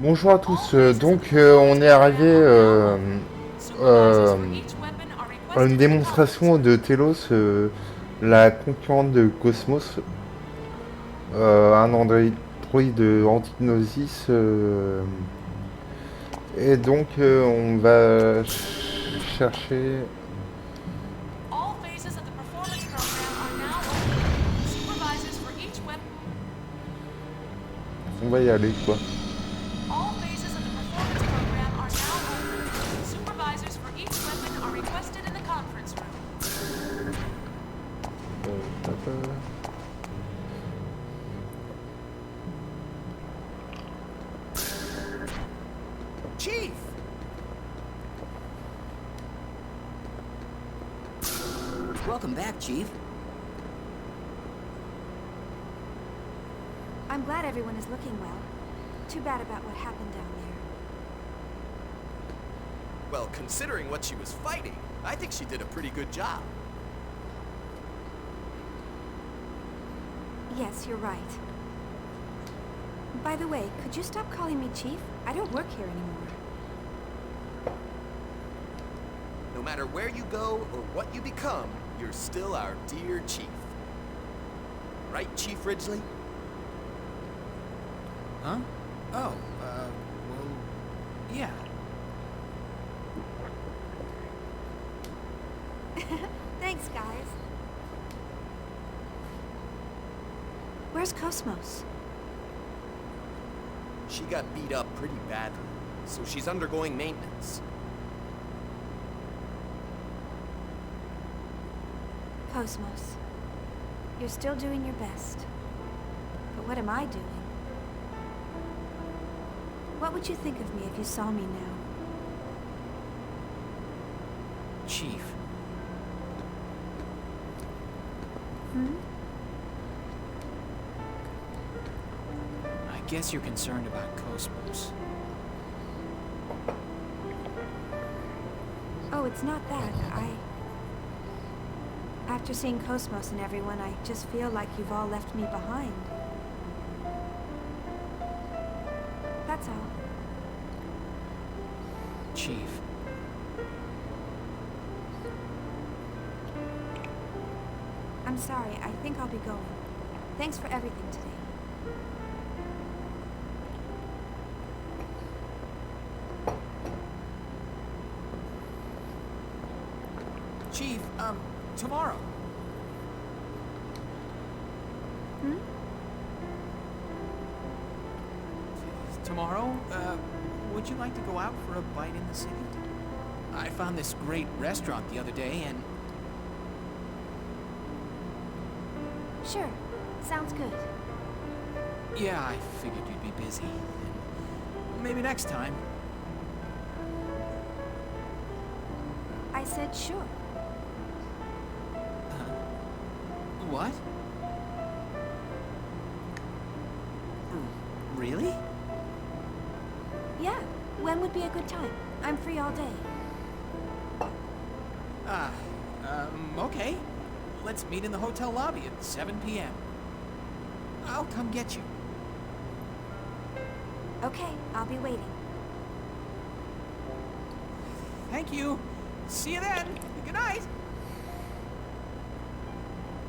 Bonjour à tous, on est arrivé euh, à une démonstration de Telos, la concurrente de Cosmos, un android anti-Gnosis, et on va chercher, on va y aller quoi. Hop, Chief! Welcome back, Chief. I'm glad everyone is looking well. Too bad about what happened down there. Well, considering what she was fighting, I think she did a pretty good job. Yes, you're right. By the way, could you stop calling me Chief? I don't work here anymore. No matter where you go or what you become, you're still our dear Chief. Right, Chief Ridgely? Huh? Oh, well, yeah. Thanks, guys. Where's Cosmos? She got beat up pretty badly, so she's undergoing maintenance. Cosmos. You're still doing your best. But what am I doing? What would you think of me if you saw me now? Chief. Hmm? I guess you're concerned about Cosmos. Oh, it's not that. After seeing Cosmos and everyone, I just feel like you've all left me behind. That's all. Chief. I'm sorry. I think I'll be going. Thanks for everything today. Chief, tomorrow. Hmm? Tomorrow, would you like to go out for a bite in the city? I found this great restaurant the other day and... Sure. Sounds good. Yeah, I figured you'd be busy. Maybe next time. I said sure. What? Really? Yeah. When would be a good time? I'm free all day. Okay. Let's meet in the hotel lobby at 7 p.m. I'll come get you. Okay, I'll be waiting. Thank you. See you then. Good night.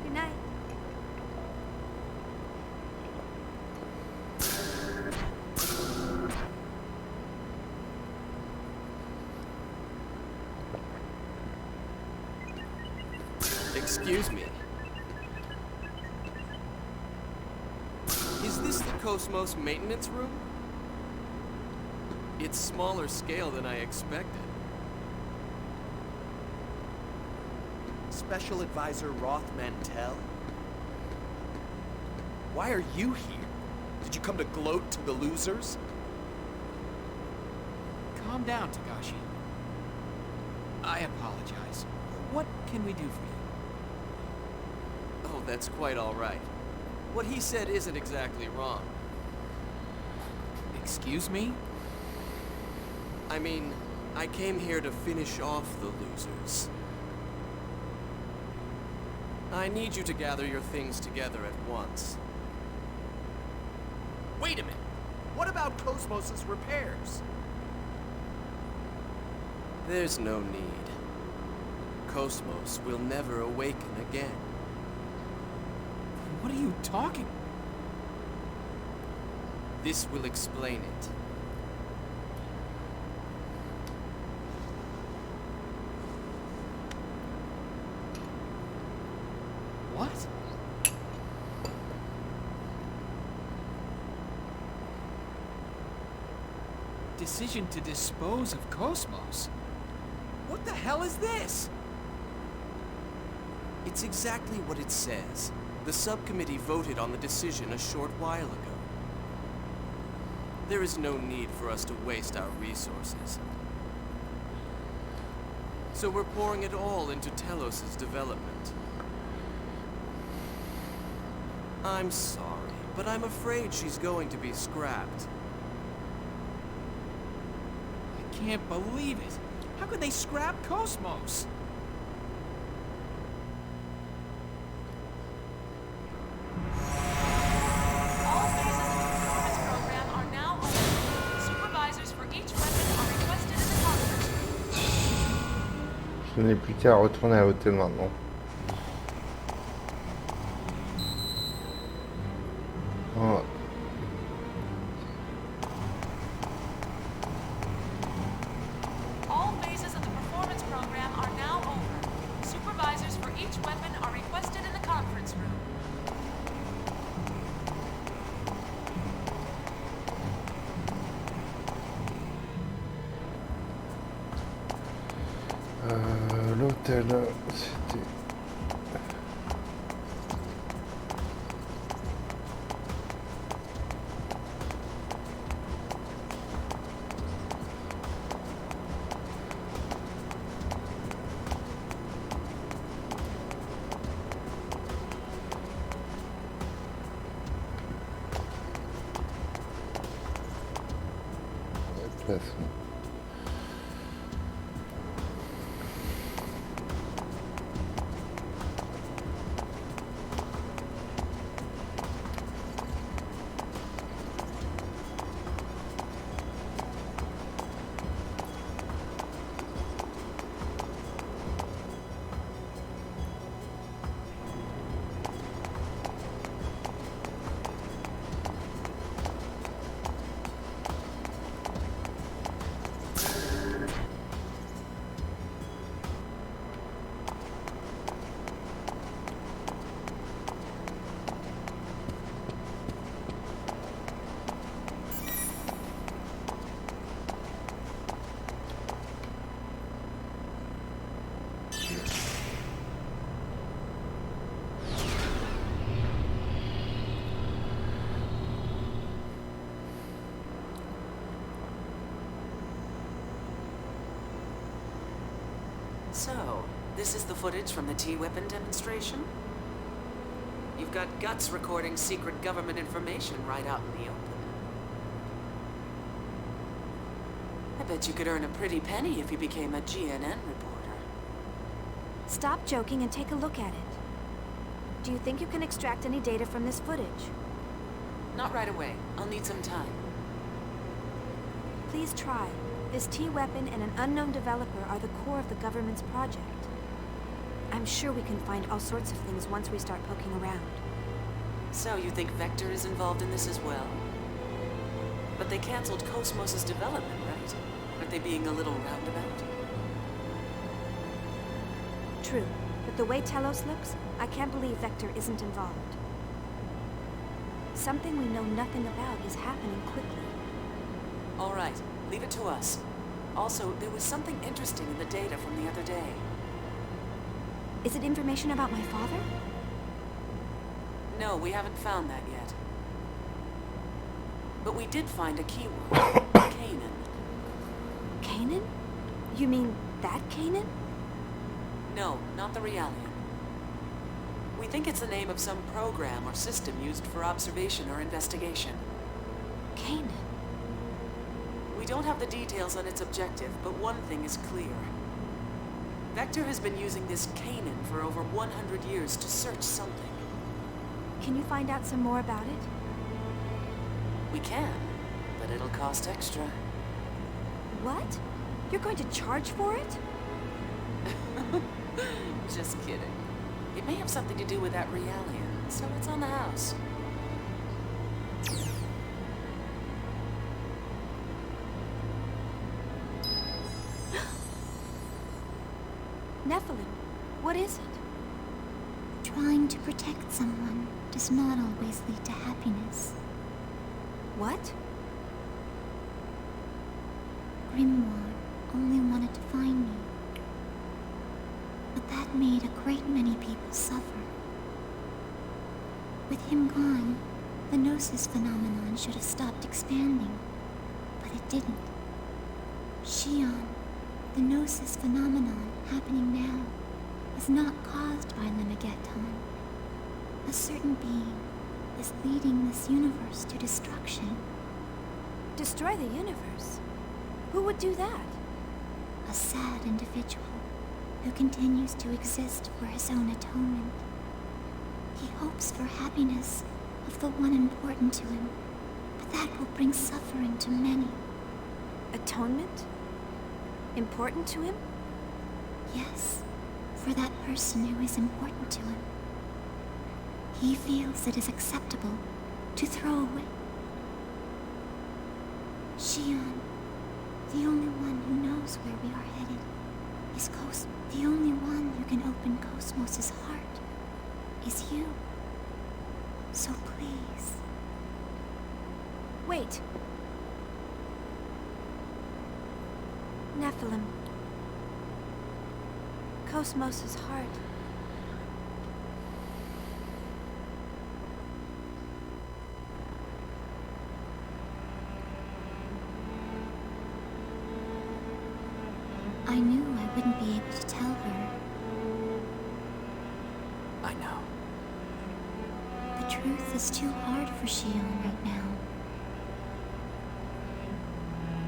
Good night. Excuse me. Is this the Cosmos maintenance room? It's smaller scale than I expected. Special Advisor Roth Mantell? Why are you here? Did you come to gloat to the losers? Calm down, Tagashi. I apologize. What can we do for you? Oh, that's quite all right. What he said isn't exactly wrong. Excuse me? I mean, I came here to finish off the losers. I need you to gather your things together at once. Wait a minute! What about Cosmos' repairs? There's no need. Cosmos will never awaken again. What are you talking? This will explain it. What? Decision to dispose of Cosmos? What the hell is this? It's exactly what it says. The subcommittee voted on the decision a short while ago. There is no need for us to waste our resources. So we're pouring it all into Telos' development. I'm sorry, but I'm afraid she's going to be scrapped. I can't believe it. How could they scrap Cosmos? All phases of the performance program are now open. Supervisors for each weapon are requested in the conference room. Je n'ai plus qu'à retourner à l'hôtel maintenant. Oh. All phases of the performance program are now over. Supervisors for each weapon are requested in the conference room. L'hôtel, c'était... Déplacement. So, this is the footage from the T-weapon demonstration? You've got guts recording secret government information right out in the open. I bet you could earn a pretty penny if you became a GNN reporter. Stop joking and take a look at it. Do you think you can extract any data from this footage? Not right away. I'll need some time. Please try. This T-weapon and an unknown developer are the core of the government's project. I'm sure we can find all sorts of things once we start poking around. So, you think Vector is involved in this as well? But they canceled Cosmos' development, right? Aren't they being a little roundabout? True, but the way Telos looks, I can't believe Vector isn't involved. Something we know nothing about is happening quickly. All right, leave it to us. Also, there was something interesting in the data from the other day. Is it information about my father? No, we haven't found that yet. But we did find a keyword. Canaan. Canaan? You mean that Canaan? No, not the Realian. We think it's the name of some program or system used for observation or investigation. Canaan. We don't have the details on its objective, but one thing is clear. Vector has been using this Canaan for over 100 years to search something. Can you find out some more about it? We can. but it'll cost extra. What? You're going to charge for it? Just kidding. It may have something to do with that realia, so it's on the house. Nephilim, what is it? Trying to protect someone does not always lead to happiness. What? Grimoire only wanted to find me. But that made a great many people suffer. With him gone, the Gnosis phenomenon should have stopped expanding. But it didn't. Shion, the Gnosis phenomenon happening now, is not caused by Limigeton. A certain being is leading this universe to destruction. Destroy the universe? Who would do that? A sad individual who continues to exist for his own atonement. He hopes for happiness of the one important to him, but that will bring suffering to many. Atonement? Important to him? Yes, for that person who is important to him. He feels it is acceptable to throw away. Shion, the only one who knows where we are headed, is Cosmos. The only one who can open Cosmos' heart is you. So please. Wait. Nephilim. Cosmos' heart. I knew I wouldn't be able to tell her. I know. The truth is too hard for Shion right now.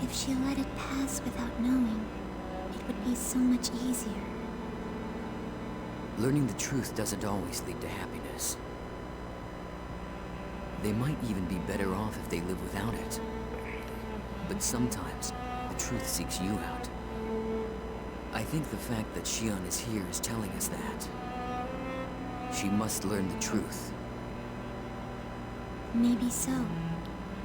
If she let it pass without knowing, it would be so much easier. Learning the truth doesn't always lead to happiness. They might even be better off if they live without it. But sometimes, the truth seeks you out. I think the fact that Shion is here is telling us that. She must learn the truth. Maybe so,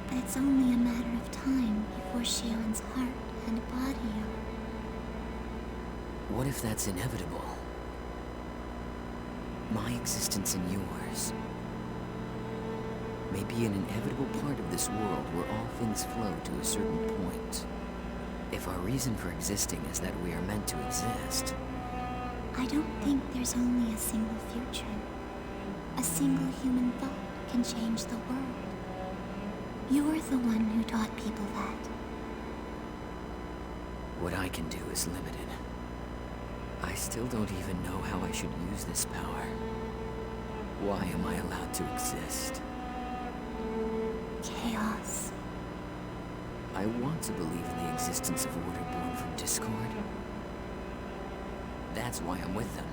but it's only a matter of time before Shion's heart and body are. What if that's inevitable? My existence and yours may be an inevitable part of this world where all things flow to a certain point. If our reason for existing is that we are meant to exist. I don't think there's only a single future. A single human thought can change the world. You're the one who taught people that. What I can do is limited. I still don't even know how I should use this power. Why am I allowed to exist? Chaos. I want to believe in the existence of order born from discord. That's why I'm with them.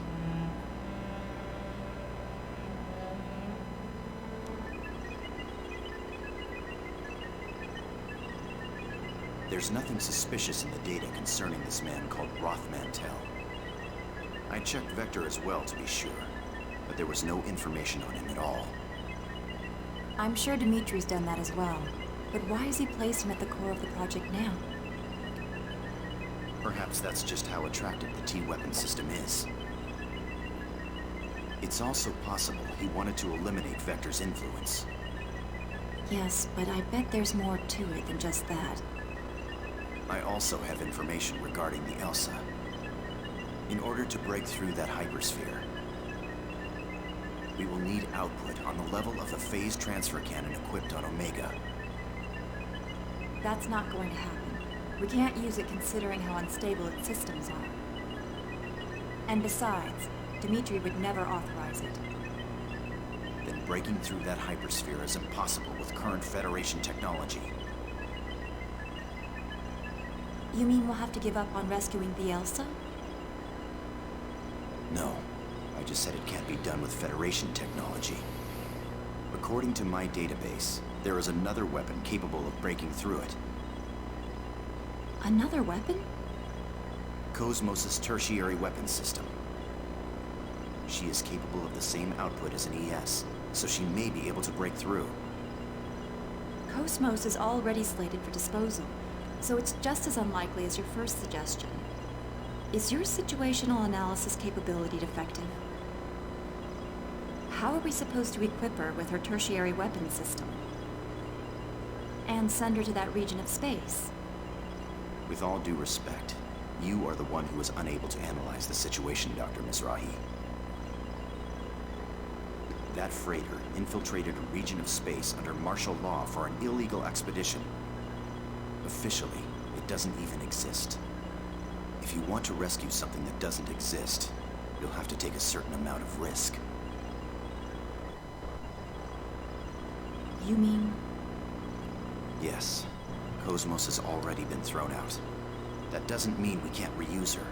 There's nothing suspicious in the data concerning this man called Roth Mantel. I checked Vector as well to be sure, but there was no information on him at all. I'm sure Dimitri's done that as well. But why has he placed him at the core of the project now? Perhaps that's just how attractive the T-weapon system is. It's also possible he wanted to eliminate Vector's influence. Yes, but I bet there's more to it than just that. I also have information regarding the Elsa. In order to break through that hypersphere, we will need output on the level of the phase transfer cannon equipped on Omega. That's not going to happen. We can't use it considering how unstable its systems are. And besides, Dimitri would never authorize it. Then breaking through that hypersphere is impossible with current Federation technology. You mean we'll have to give up on rescuing the Elsa? No, I just said it can't be done with Federation technology. According to my database, there is another weapon capable of breaking through it. Another weapon? Cosmos' tertiary weapon system. She is capable of the same output as an ES, so she may be able to break through. Cosmos is already slated for disposal, so it's just as unlikely as your first suggestion. Is your situational analysis capability defective? How are we supposed to equip her with her tertiary weapon system? And send her to that region of space? With all due respect, you are the one who was unable to analyze the situation, Dr. Mizrahi. That freighter infiltrated a region of space under martial law for an illegal expedition. Officially, it doesn't even exist. If you want to rescue something that doesn't exist, you'll have to take a certain amount of risk. You mean? Yes. Cosmos has already been thrown out. That doesn't mean we can't reuse her.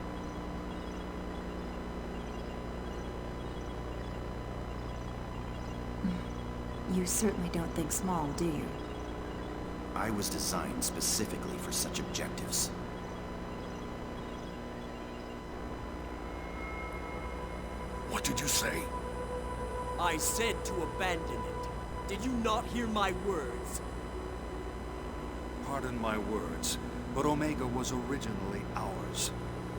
You certainly don't think small, do you? I was designed specifically for such objectives. What did you say? I said to abandon it. Did you not hear my words? Pardon my words, but Omega was originally ours.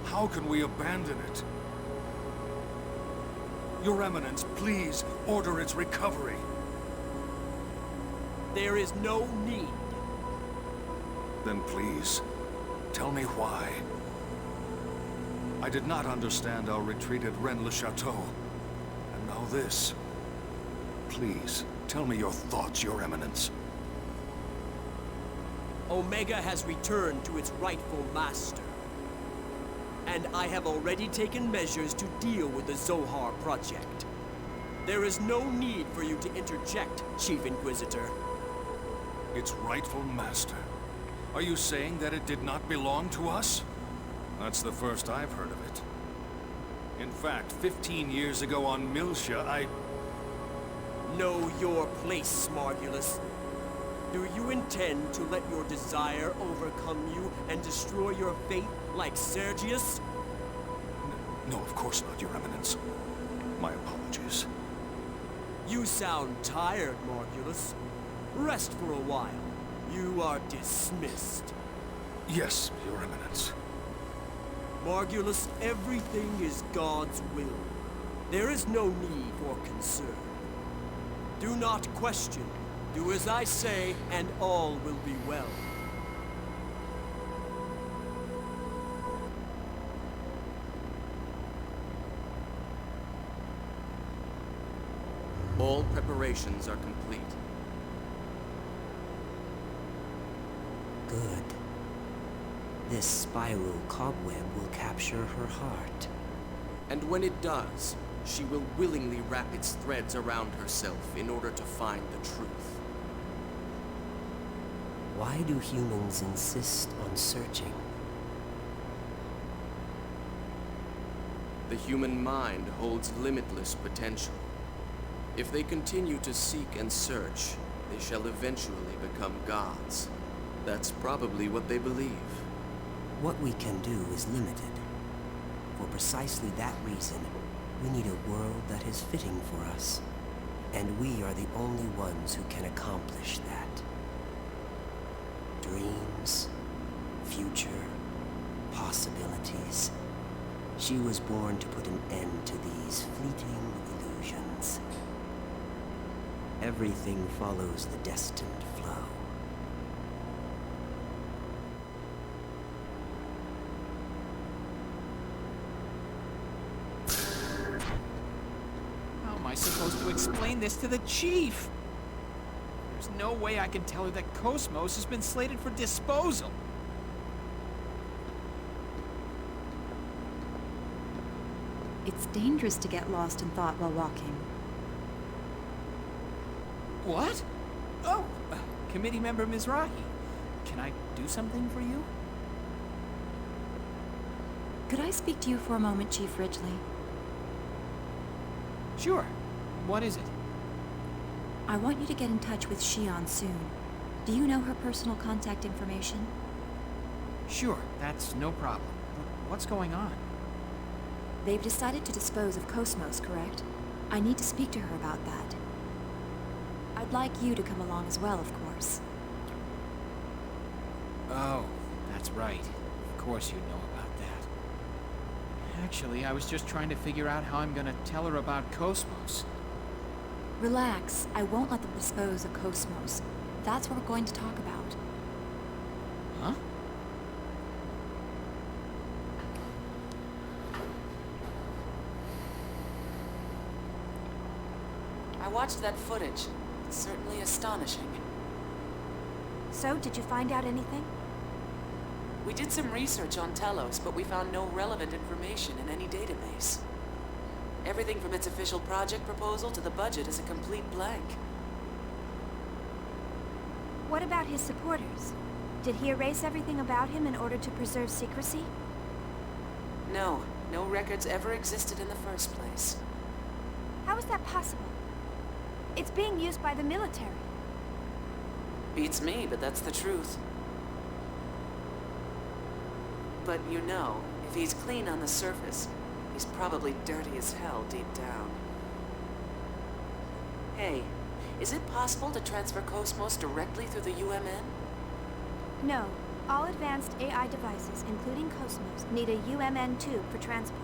How can we abandon it? Your Eminence, please order its recovery. There is no need. Then please, tell me why. I did not understand our retreat at Rennes-le-Château. And now this. Please, tell me your thoughts, Your Eminence. Omega has returned to its rightful master. And I have already taken measures to deal with the Zohar project. There is no need for you to interject, Chief Inquisitor. Its rightful master. Are you saying that it did not belong to us? That's the first I've heard of it. In fact, 15 years ago on Miltia, I... Know your place, Smargulus. Do you intend to let your desire overcome you and destroy your faith like Sergius? No, of course not, Your Eminence. My apologies. You sound tired, Margulus. Rest for a while. You are dismissed. Yes, Your Eminence. Margulus, everything is God's will. There is no need for concern. Do not question. Do as I say, and all will be well. All preparations are complete. Good. This spiral cobweb will capture her heart. And when it does, she will willingly wrap its threads around herself in order to find the truth. Why do humans insist on searching? The human mind holds limitless potential. If they continue to seek and search, they shall eventually become gods. That's probably what they believe. What we can do is limited. For precisely that reason, we need a world that is fitting for us. And we are the only ones who can accomplish that. Dreams, future, possibilities. She was born to put an end to these fleeting illusions. Everything follows the destined flow. How am I supposed to explain this to the Chief? There's no way I can tell her that Cosmos has been slated for disposal. It's dangerous to get lost in thought while walking. What? Oh, committee member Mizrahi. Can I do something for you? Could I speak to you for a moment, Chief Ridgely? Sure. What is it? I want you to get in touch with Shion soon. Do you know her personal contact information? Sure, that's no problem. But what's going on? They've decided to dispose of Cosmos, correct? I need to speak to her about that. I'd like you to come along as well, of course. Oh, that's right. Of course you know about that. Actually, I was just trying to figure out how I'm gonna tell her about Cosmos. Relax. I won't let them dispose of Cosmos. That's what we're going to talk about. Huh? I watched that footage. It's certainly astonishing. So, did you find out anything? We did some research on Telos, but we found no relevant information in any database. Everything from its official project proposal to the budget is a complete blank. What about his supporters? Did he erase everything about him in order to preserve secrecy? No, no records ever existed in the first place. How is that possible? It's being used by the military. Beats me, but that's the truth. But you know, if he's clean on the surface, he's probably dirty as hell deep down. Hey, is it possible to transfer Cosmos directly through the UMN? No. All advanced AI devices, including Cosmos, need a UMN tube for transport.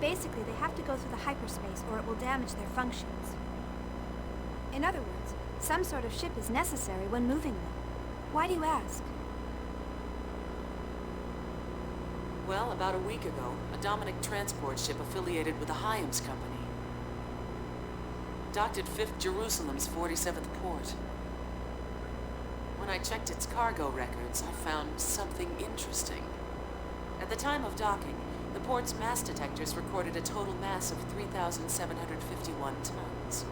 Basically, they have to go through the hyperspace or it will damage their functions. In other words, some sort of ship is necessary when moving them. Why do you ask? Well, about a week ago, a Dominic transport ship affiliated with the Hyams Company docked at 5th Jerusalem's 47th port. When I checked its cargo records, I found something interesting. At the time of docking, the port's mass detectors recorded a total mass of 3,751 tons.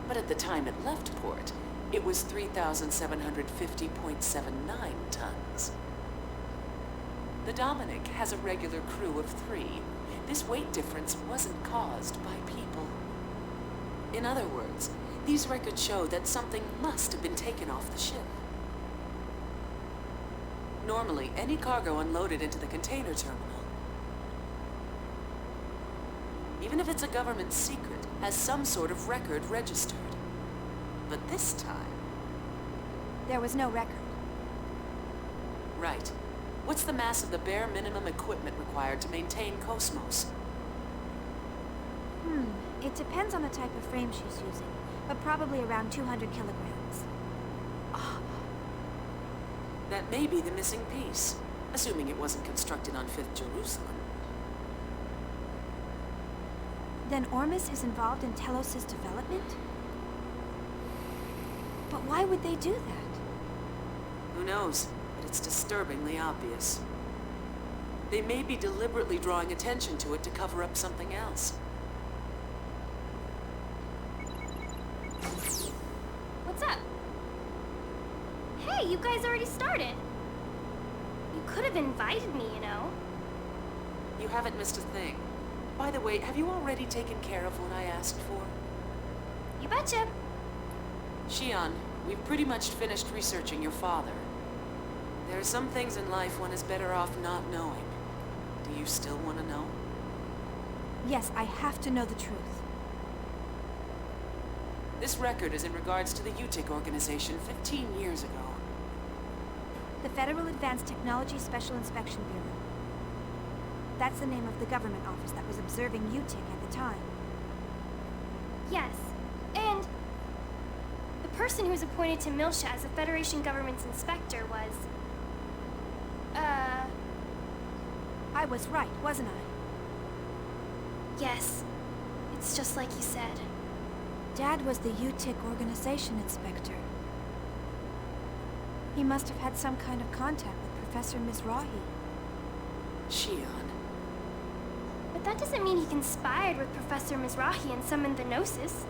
But at the time it left port, it was 3,750.79 tons. The Dominic has a regular crew of 3. This weight difference wasn't caused by people. In other words, these records show that something must have been taken off the ship. Normally, any cargo unloaded into the container terminal, even if it's a government secret, has some sort of record registered. But this time... There was no record. Right. What's the mass of the bare minimum equipment required to maintain Cosmos? It depends on the type of frame she's using, but probably around 200 kilograms. That may be the missing piece, assuming it wasn't constructed on 5th Jerusalem. Then Ormus is involved in Telos' development? But why would they do that? Who knows, but it's disturbingly obvious. They may be deliberately drawing attention to it to cover up something else. What's up? Hey, you guys already started. You could have invited me, you know. You haven't missed a thing. By the way, have you already taken care of what I asked for? You betcha. Shion, we've pretty much finished researching your father. There are some things in life one is better off not knowing. Do you still want to know? Yes, I have to know the truth. This record is in regards to the UTIC organization 15 years ago. The Federal Advanced Technology Special Inspection Bureau. That's the name of the government office that was observing UTIC at the time. Yes, and the person who was appointed to Milsha as the Federation government's inspector was... I was right, wasn't I? Yes. It's just like you said. Dad was the UTIC organization inspector. He must have had some kind of contact with Professor Mizrahi. Shion. But that doesn't mean he conspired with Professor Mizrahi and summoned the Gnosis.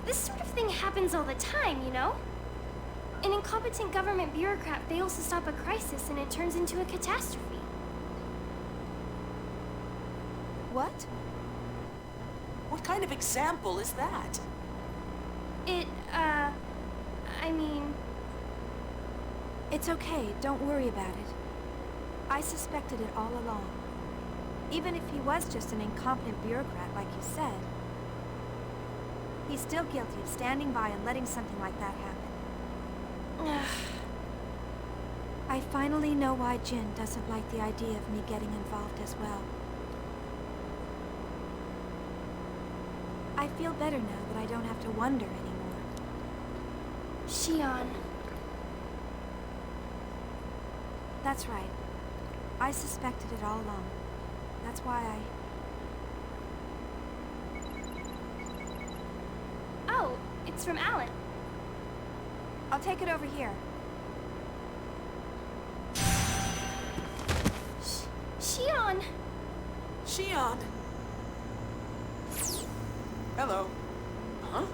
This sort of thing happens all the time, you know? An incompetent government bureaucrat fails to stop a crisis and it turns into a catastrophe. What? What kind of example is that? I mean... It's okay, don't worry about it. I suspected it all along. Even if he was just an incompetent bureaucrat, like you said, he's still guilty of standing by and letting something like that happen. I finally know why Jin doesn't like the idea of me getting involved as well. I feel better now that I don't have to wonder anymore. Xion. That's right. I suspected it all along. That's why Oh, it's from Alan. I'll take it over here. Xion! Xion! Hello. Huh?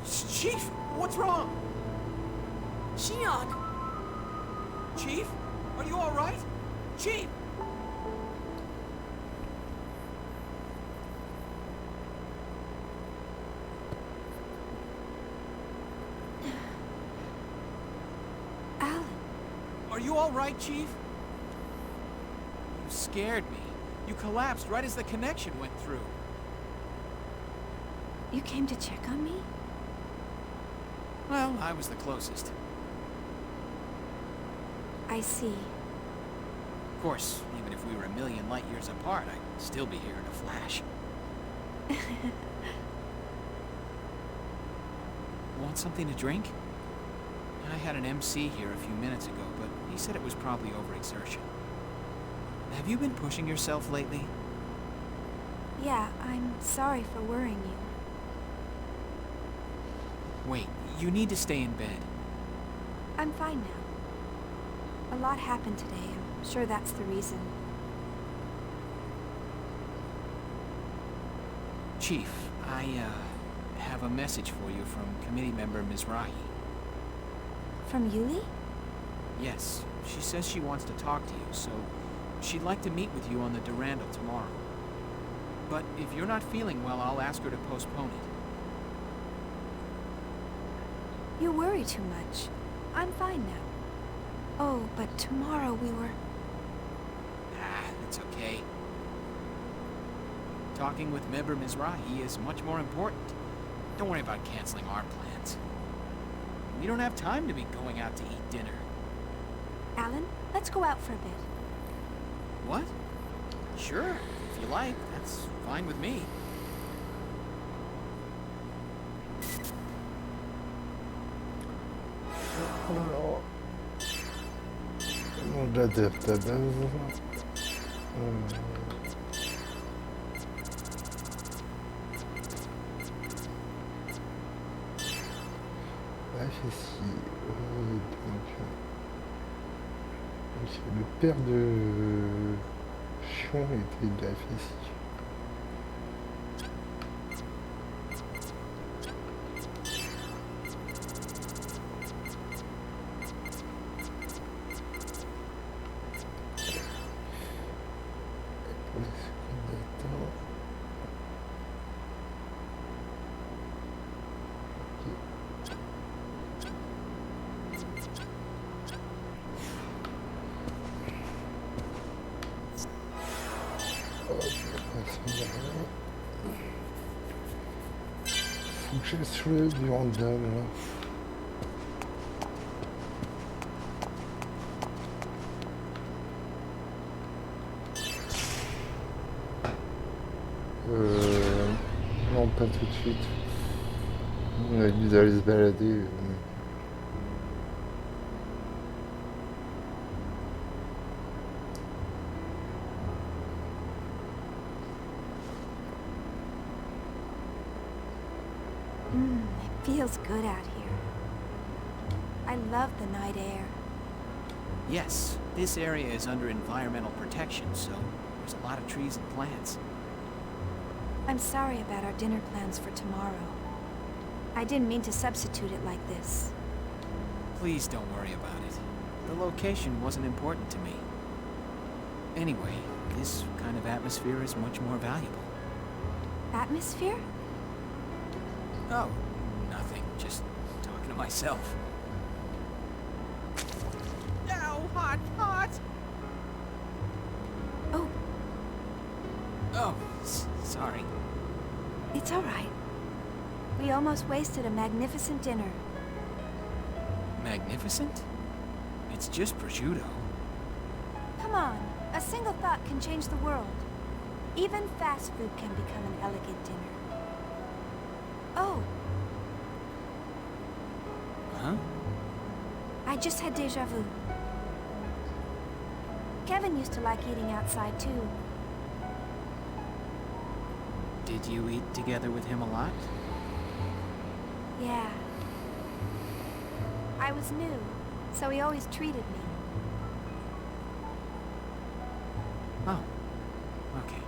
Chief, what's wrong? Xion! Chief, are you all right? Chief! Alan. Are you all right, Chief? You scared me. You collapsed right as the connection went through. You came to check on me? Well, I was the closest. I see. Of course, even if we were a million light years apart, I'd still be here in a flash. Want something to drink? I had an MC here a few minutes ago, but he said it was probably overexertion. Have you been pushing yourself lately? Yeah, I'm sorry for worrying you. Wait, you need to stay in bed. I'm fine now. A lot happened today. I'm sure that's the reason. Chief, I have a message for you from committee member Mizrahi. From Yuli? Yes, she says she wants to talk to you, so she'd like to meet with you on the Durandal tomorrow. But if you're not feeling well, I'll ask her to postpone it. You worry too much. I'm fine now. Oh, but tomorrow we were... It's okay. Talking with member Mizrahi is much more important. Don't worry about canceling our plans. We don't have time to be going out to eat dinner. Alan, let's go out for a bit. What? Sure, if you like. That's fine with me. Alors, on adapte à base. FSI. Donc, le père de Chion était de la FSI. Faut que j'aille sur le du random là. Non, pas tout de suite. On a dû aller se balader. It feels good out here. I love the night air. Yes, this area is under environmental protection, so there's a lot of trees and plants. I'm sorry about our dinner plans for tomorrow. I didn't mean to substitute it like this. Please don't worry about it. The location wasn't important to me. Anyway, this kind of atmosphere is much more valuable. Atmosphere? Oh, nothing. Just talking to myself. Ow, hot, hot! Oh. Oh, sorry. It's all right. We almost wasted a magnificent dinner. Magnificent? It's just prosciutto. Come on, a single thought can change the world. Even fast food can become an elegant dinner. Oh. Huh? I just had déjà vu. Kevin used to like eating outside too. Did you eat together with him a lot? Yeah. I was new, so he always treated me. Oh. Okay.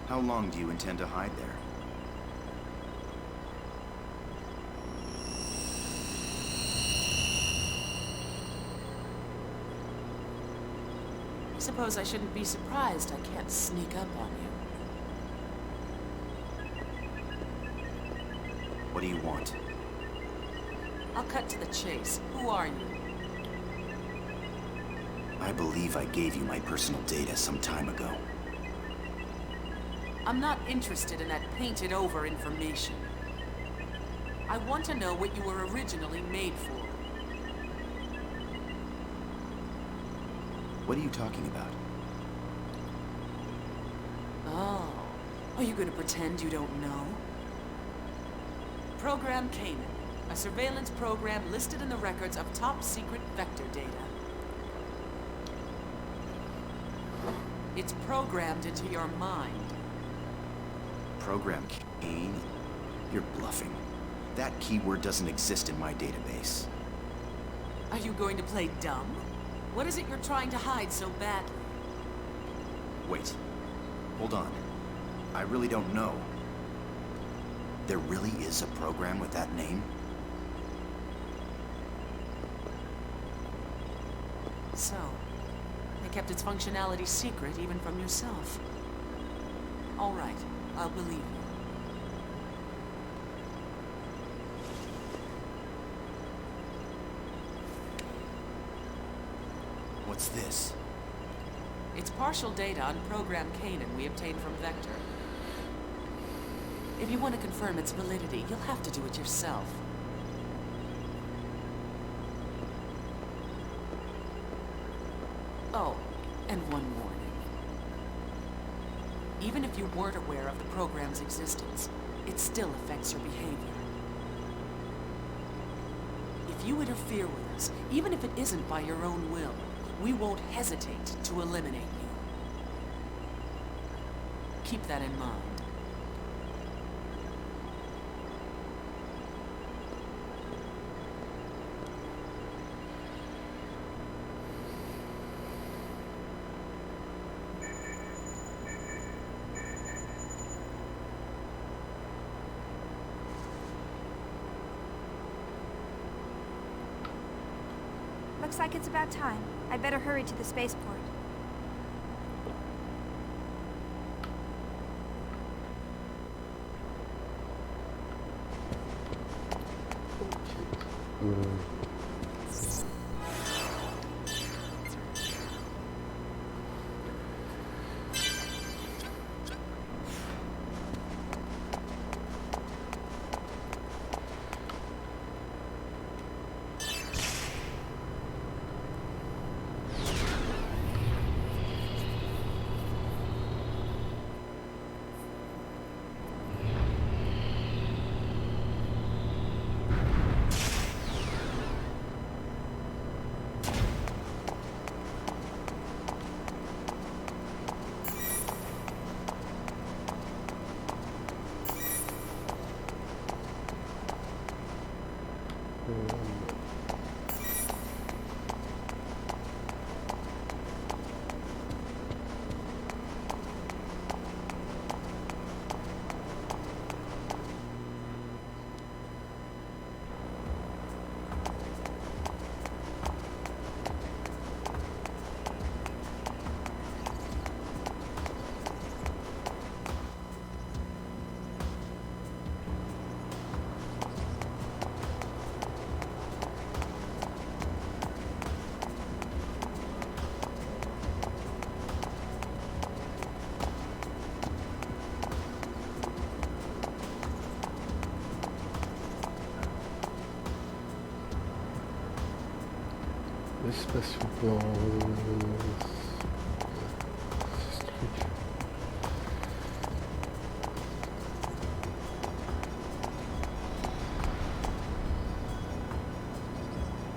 How long do you intend to hide there? I suppose I shouldn't be surprised I can't sneak up on you. What do you want? I'll cut to the chase. Who are you? I believe I gave you my personal data some time ago. I'm not interested in that painted-over information. I want to know what you were originally made for. What are you talking about? Oh, are you going to pretend you don't know? Program Canaan, a surveillance program listed in the records of top-secret vector data. It's programmed into your mind. Program Kane? You're bluffing. That keyword doesn't exist in my database. Are you going to play dumb? What is it you're trying to hide so badly? Wait. Hold on. I really don't know. There really is a program with that name? So, they kept its functionality secret even from yourself. All right, I'll believe you. What's this? It's partial data on Program Canaan we obtained from Vector. If you want to confirm its validity, you'll have to do it yourself. Oh, and one warning. Even if you weren't aware of the program's existence, it still affects your behavior. If you interfere with us, even if it isn't by your own will, we won't hesitate to eliminate you. Keep that in mind. Looks like it's about time. I'd better hurry to the spaceport. L'espace support. Ce truc.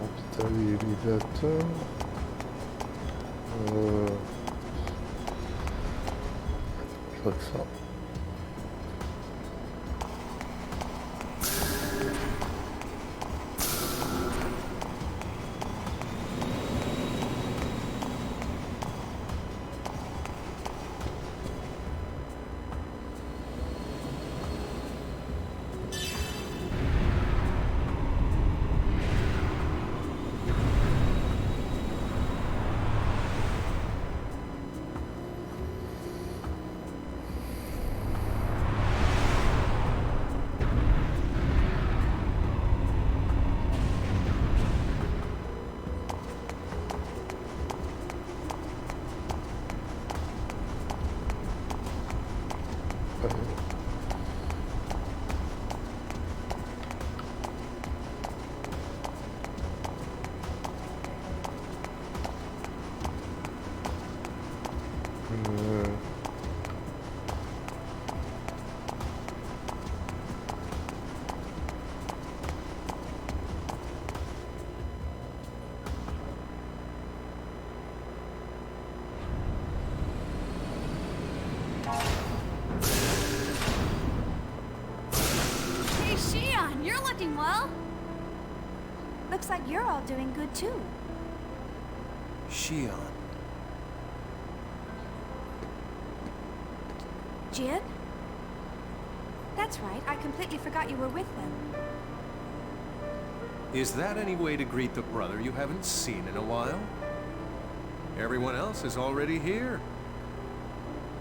Hôpital et élévateur. Je crois que ça. Hey, Shion, you're looking well. Looks like you're all doing good too. Shion. Jin? That's right, I completely forgot you were with them. Is that any way to greet the brother you haven't seen in a while? Everyone else is already here.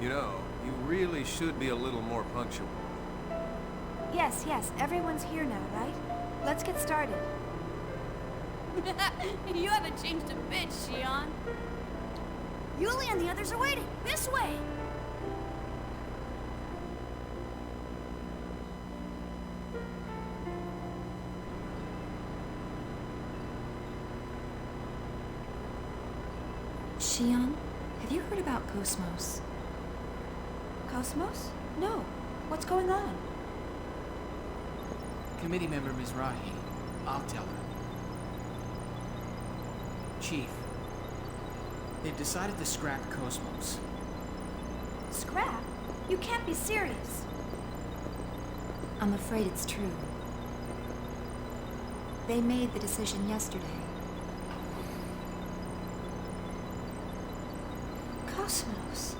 You know, you really should be a little more punctual. Yes, everyone's here now, right? Let's get started. You haven't changed a bit, Shion. Yuli and the others are waiting. This way! Shion, have you heard about Cosmos? Cosmos? No. What's going on? Committee member Mizrahi. I'll tell her. Chief, they've decided to scrap Cosmos. Scrap? You can't be serious. I'm afraid it's true. They made the decision yesterday. Cosmos.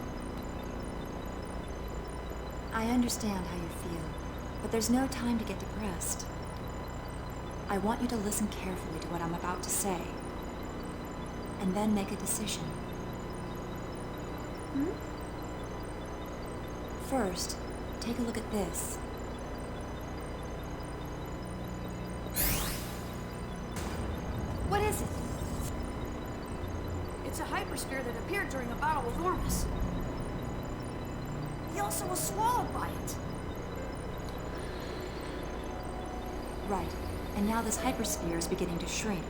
I understand how you feel, but there's no time to get depressed. I want you to listen carefully to what I'm about to say, and then make a decision. First, take a look at this. What is it? It's a hypersphere that appeared during a battle with Ormus. He also was swallowed by it. Right, and now this hypersphere is beginning to shrink.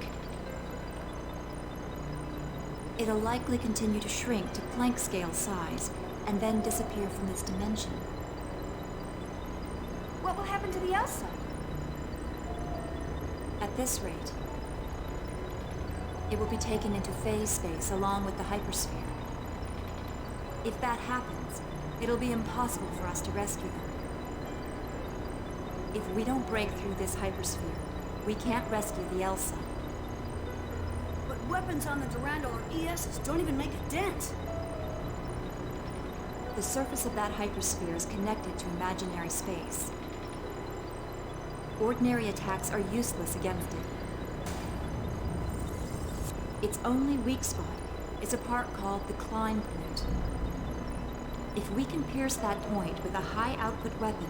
It'll likely continue to shrink to Planck scale size, and then disappear from this dimension. What will happen to the Elsa? At this rate, it will be taken into phase space along with the hypersphere. If that happens, it'll be impossible for us to rescue them. If we don't break through this hypersphere, we can't rescue the Elsa. But weapons on the Durandal or ESs don't even make a dent. The surface of that hypersphere is connected to imaginary space. Ordinary attacks are useless against it. Its only weak spot is a part called the climb point. If we can pierce that point with a high-output weapon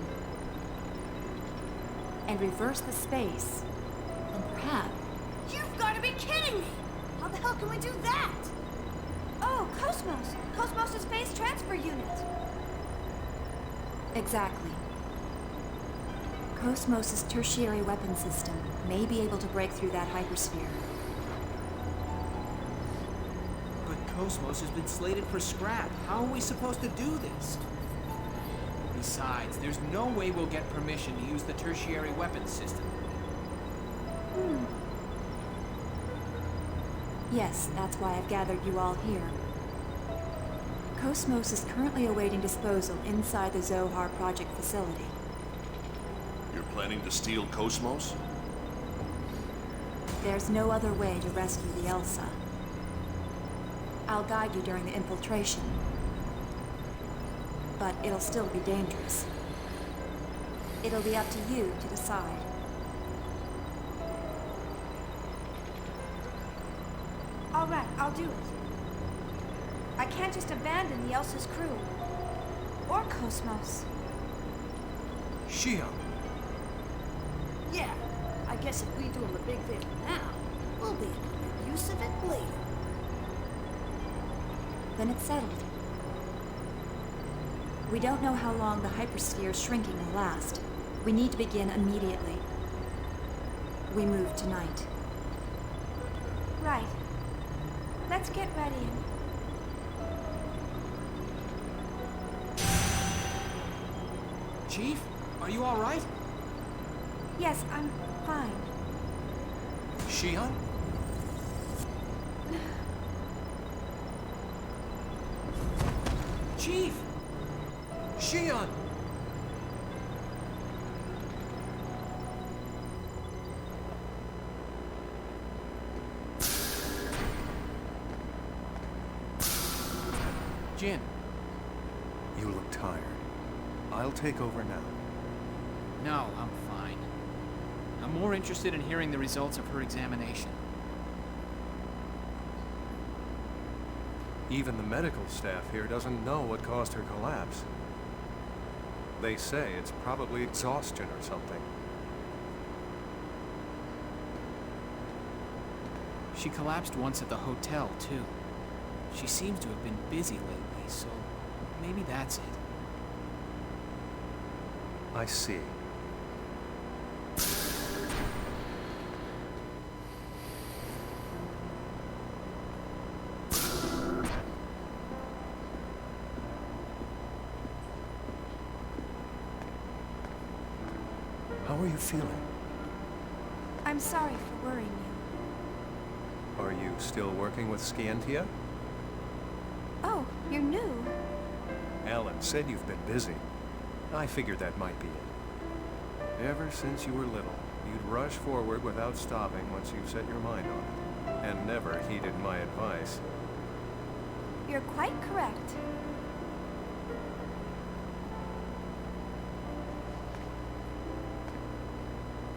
and reverse the space, then perhaps... You've got to be kidding me! How the hell can we do that? Oh, Cosmos! Cosmos' phase transfer unit! Exactly. Cosmos' tertiary weapon system may be able to break through that hypersphere. Cosmos has been slated for scrap. How are we supposed to do this? Besides, there's no way we'll get permission to use the tertiary weapons system. Yes, that's why I've gathered you all here. Cosmos is currently awaiting disposal inside the Zohar Project facility. You're planning to steal Cosmos? There's no other way to rescue the Elsa. I'll guide you during the infiltration. But it'll still be dangerous. It'll be up to you to decide. All right, I'll do it. I can't just abandon the Elsa's crew. Or Cosmos. Shion. Yeah, I guess if we do him a big favor now, we'll be able to make use of it later. Then it's settled. We don't know how long the hypersphere's shrinking will last. We need to begin immediately. We move tonight. Right. Let's get ready and... Chief, are you all right? Yes, I'm fine. Shion? Chief! Shion! Jin. You look tired. I'll take over now. No, I'm fine. I'm more interested in hearing the results of her examination. Even the medical staff here doesn't know what caused her collapse. They say it's probably exhaustion or something. She collapsed once at the hotel, too. She seems to have been busy lately, so maybe that's it. I see. How are you feeling? I'm sorry for worrying you. Are you still working with Scientia? Oh, you're new. Alan said you've been busy. I figured that might be it. Ever since you were little, you'd rush forward without stopping once you set your mind on it, and never heeded my advice. You're quite correct.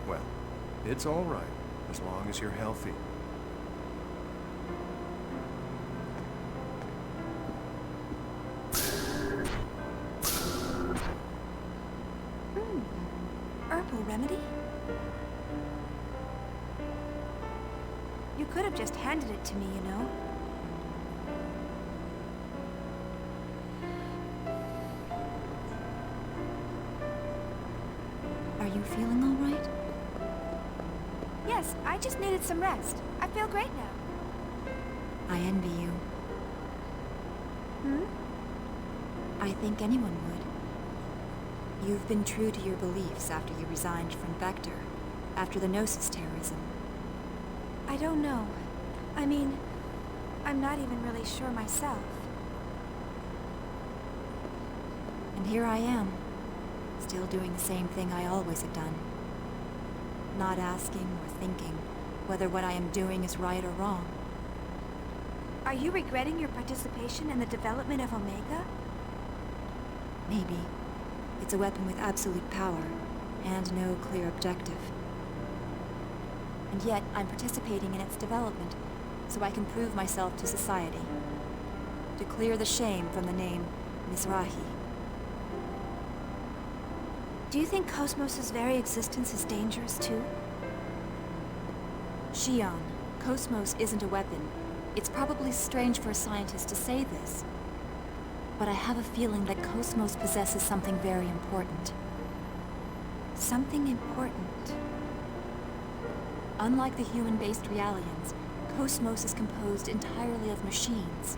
Well, it's all right, as long as you're healthy. Herbal remedy? You could have just handed it to me, you know. Are you feeling all right? Yes, I just needed some rest. I feel great now. I envy you. I think anyone would. You've been true to your beliefs after you resigned from Vector, after the Gnosis terrorism. I don't know. I mean, I'm not even really sure myself. And here I am, still doing the same thing I always have done. Not asking or thinking whether what I am doing is right or wrong. Are you regretting your participation in the development of Omega? Maybe. It's a weapon with absolute power, and no clear objective. And yet, I'm participating in its development, so I can prove myself to society. To clear the shame from the name Mizrahi. Do you think Cosmos' very existence is dangerous too? Shion, Cosmos isn't a weapon. It's probably strange for a scientist to say this, but I have a feeling that Cosmos possesses something very important. Something important? Unlike the human-based Realians, Cosmos is composed entirely of machines.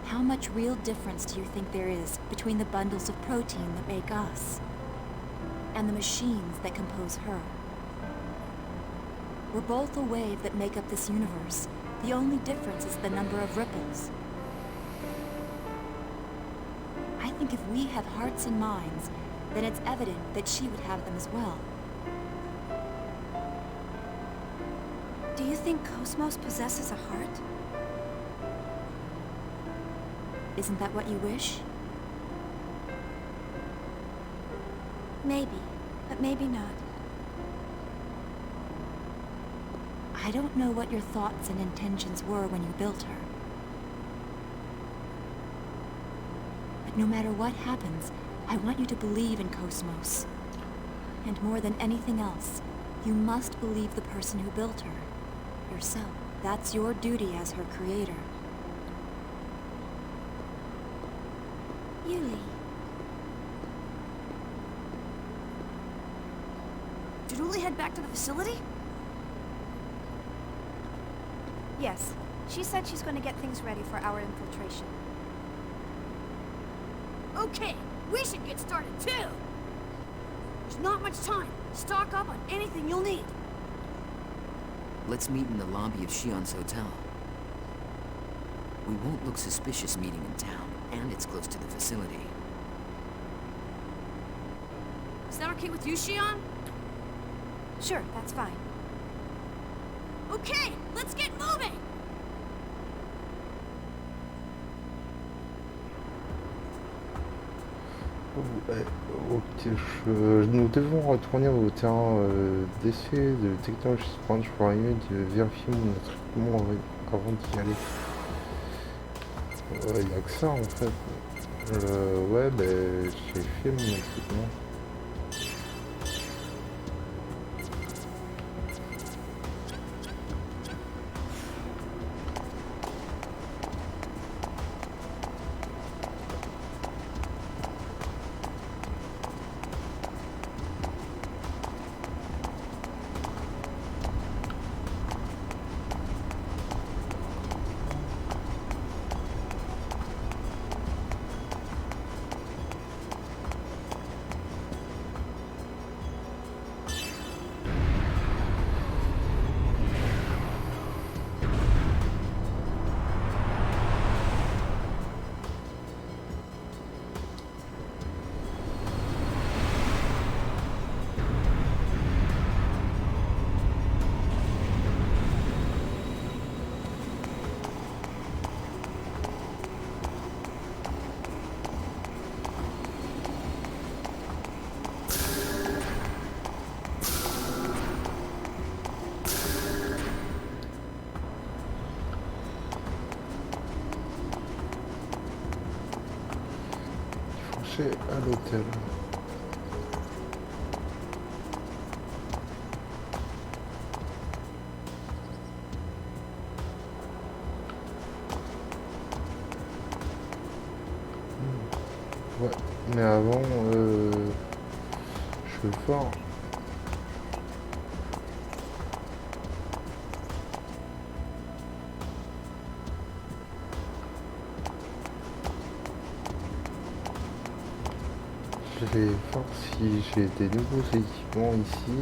How much real difference do you think there is between the bundles of protein that make us and the machines that compose her? We're both a wave that make up this universe. The only difference is the number of ripples. I think if we have hearts and minds, then it's evident that she would have them as well. Do you think Cosmos possesses a heart? Isn't that what you wish? Maybe, but maybe not. I don't know what your thoughts and intentions were when you built her. But no matter what happens, I want you to believe in Cosmos. And more than anything else, you must believe the person who built her. Yourself. That's your duty as her creator. Yuli. Did Uli head back to the facility? Yes. She said she's going to get things ready for our infiltration. Okay, we should get started too! There's not much time. Stock up on anything you'll need. Let's meet in the lobby of Xion's hotel. We won't look suspicious meeting in town, and it's close to the facility. Is that okay with you, Xion? Sure, that's fine. Okay, let's get moving! Ok, nous devons retourner au terrain d'essai de Technology Branch pour arriver de vérifier mon traitement avant d'y aller. Il n'y a que ça en fait. Ouais, ben j'ai fait mon traitement. À l'hôtel. Ouais, mais avant, je vais voir. Je vais voir si j'ai des nouveaux équipements ici.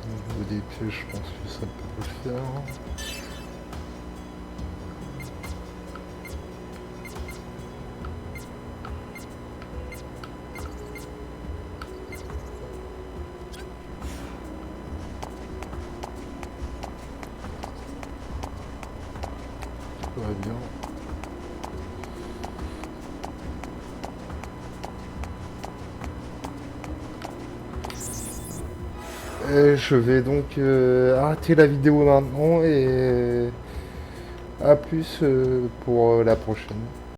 Au niveau des pieds, je pense que ça peut le faire. Bien. Et je vais donc arrêter la vidéo maintenant et à plus pour la prochaine.